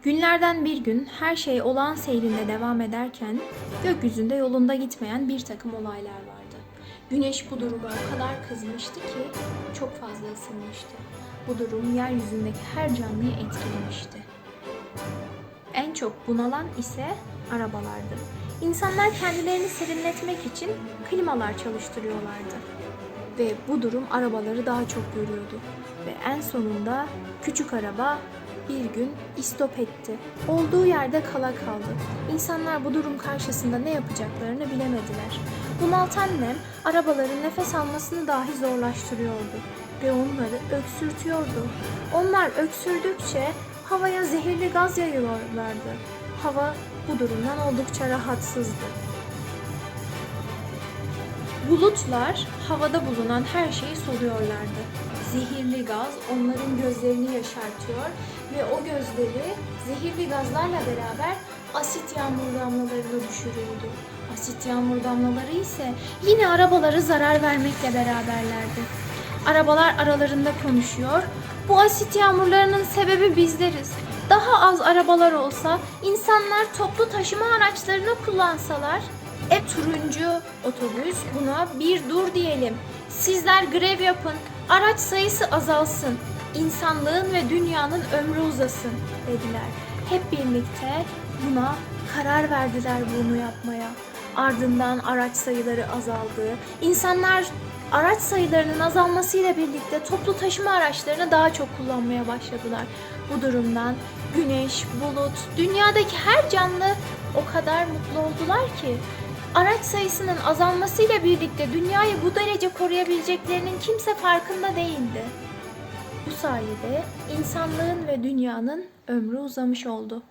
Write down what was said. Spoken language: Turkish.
Günlerden bir gün her şey olağan seyrinde devam ederken gökyüzünde yolunda gitmeyen bir takım olaylar vardı. Güneş bu duruma o kadar kızmıştı ki çok fazla ısınmıştı. Bu durum yeryüzündeki her canlıyı etkilemişti. En çok bunalan ise arabalardı. İnsanlar kendilerini serinletmek için klimalar çalıştırıyorlardı. Ve bu durum arabaları daha çok yoruyordu. Ve en sonunda küçük araba bir gün istop etti. Olduğu yerde kala kaldı. İnsanlar bu durum karşısında ne yapacaklarını bilemediler. Bunaltan nem arabaların nefes almasını dahi zorlaştırıyordu ve onları öksürtüyordu. Onlar öksürdükçe havaya zehirli gaz yayıyorlardı. Hava bu durumdan oldukça rahatsızdı. Bulutlar havada bulunan her şeyi soluyorlardı. Zehirli gaz onların gözlerini yaşartıyor ve o gözleri zehirli gazlarla beraber asit yağmur damlalarına düşürüyordu. Asit yağmur damlaları ise yine arabalara zarar vermekle beraberlerdi. Arabalar aralarında konuşuyor. Bu asit yağmurlarının sebebi bizleriz. Daha az arabalar olsa, insanlar toplu taşıma araçlarını kullansalar, turuncu otobüs buna bir dur diyelim. Sizler grev yapın, araç sayısı azalsın, insanlığın ve dünyanın ömrü uzasın dediler. Hep birlikte buna karar verdiler bunu yapmaya. Ardından araç sayıları azaldı. İnsanlar araç sayılarının azalmasıyla birlikte toplu taşıma araçlarını daha çok kullanmaya başladılar. Bu durumdan güneş, bulut, dünyadaki her canlı o kadar mutlu oldular ki araç sayısının azalmasıyla birlikte dünyayı bu derece koruyabileceklerinin kimse farkında değildi. Bu sayede insanlığın ve dünyanın ömrü uzamış oldu.